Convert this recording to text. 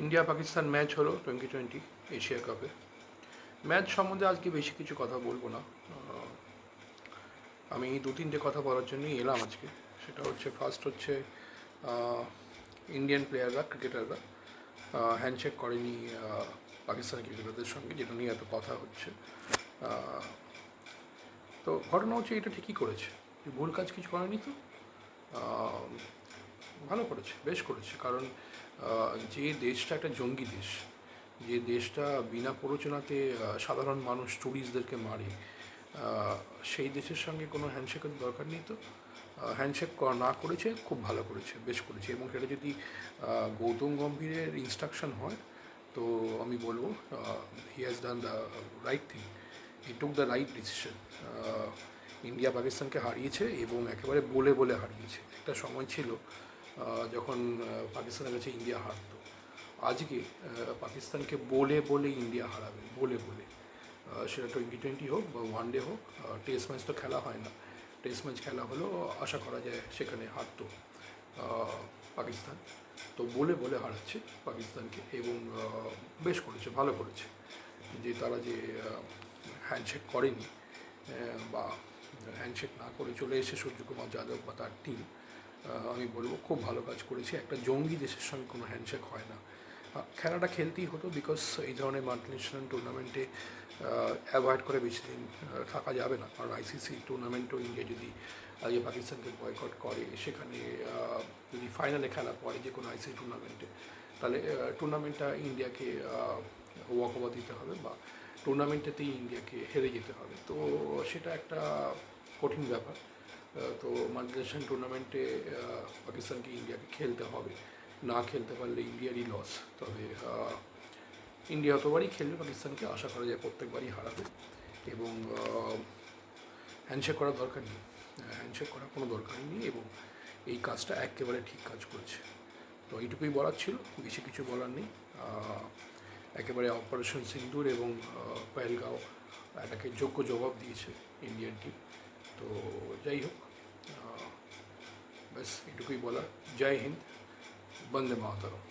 India Pakistan match হলো 2020 Asia কাপে। Match সম্বন্ধে আজকে বেশি কিছু কথা বলবো না। আমি দু তিনটে কথা বলার জন্যই এলাম আজকে। সেটা হচ্ছে, ফার্স্ট হচ্ছে ইন্ডিয়ান প্লেয়াররা, ক্রিকেটাররা হ্যান্ডশেক করেনি পাকিস্তানি ক্রিকেটারদের সঙ্গে, যেটা নিয়ে এত কথা হচ্ছে। তো ঘটনা হচ্ছে, এটা ঠিকই করেছে, ভুল কাজ কিছু করেনি তো। ভালো করেছে, বেশ করেছে। কারণ যে দেশটা একটা জঙ্গি দেশ, যে দেশটা বিনা প্ররোচনাতে সাধারণ মানুষ, ট্যুরিস্টদেরকে মারে, সেই দেশের সঙ্গে কোনো হ্যান্ডশেকের দরকার নেই। তো হ্যান্ডশেক না করেছে, খুব ভালো করেছে, বেশ করেছে। এবং সেটা যদি গৌতম গম্ভীরের ইনস্ট্রাকশন হয়, তো আমি বলবো he has done the right thing, he took the right decision. India পাকিস্তানকে হারিয়েছে এবং একেবারে বলে বলে হারিয়েছে। একটা সময় ছিল যখন পাকিস্তানের কাছে ইন্ডিয়া হারতো। আজকে পাকিস্তানকে বলে বলে ইন্ডিয়া হারাবে, বলে বলে। সেটা 2020 হোক বা ওয়ানডে হোক, টেস্ট ম্যাচ তো খেলা হয় না। টেস্ট ম্যাচ খেলা হলেও আশা করা যায় সেখানে হারতো পাকিস্তান। তো বলে বলে হারাচ্ছে পাকিস্তানকে, এবং বেশ করেছে, ভালো করেছে যে তারা যে হ্যান্ডশেক করেনি বা হ্যান্ডশেক না করে চলে এসে সূর্যকুমার যাদব বা তার টিম, আমি বলবো খুব ভালো কাজ করেছে। একটা জঙ্গি দেশের সঙ্গে কোনো হ্যান্ডশেক হয় না। খেলাটা খেলতেই হতো, বিকজ এই ধরনের মাল্টিন্যাশনাল টুর্নামেন্টে অ্যাভয়েড করে বেশি দিন থাকা যাবে না। কারণ আইসিসি টুর্নামেন্টও ইন্ডিয়া যদি আজকে পাকিস্তানকে বয়কট করে, সেখানে যদি ফাইনালে খেলা পড়ে যে কোনো আইসিসি টুর্নামেন্টে, তাহলে টুর্নামেন্টটা ইন্ডিয়াকে ওয়াকওভার দিতে হবে, বা টুর্নামেন্টেতেই ইন্ডিয়াকে হেরে যেতে হবে। তো সেটা একটা কঠিন ব্যাপার। তো মাল্টিন্যাশনাল টুর্নামেন্টে পাকিস্তানকে, ইন্ডিয়াকে খেলতে হবে। না খেলতে পারলে ইন্ডিয়ারই লস। তবে ইন্ডিয়া যতবারই খেলবে পাকিস্তানকে, আশা করা যায় প্রত্যেকবারই হারাবে। এবং হ্যান্ডশেক করার দরকার নেই, হ্যান্ডশেক করার কোনো দরকারই নেই, এবং এই কাজটা একেবারে ঠিক কাজ করেছে। তো এইটুকুই বলার ছিল, বেশি কিছু বলার নেই। একেবারে অপারেশন সিন্দুর এবং পেহেলগাঁও এটাকে যোগ্য জবাব দিয়েছে ইন্ডিয়ান টিম। তো যাই হোক, ব্যাস এটুকুই বলার। জয় হিন্দ, বন্দে মাতরম।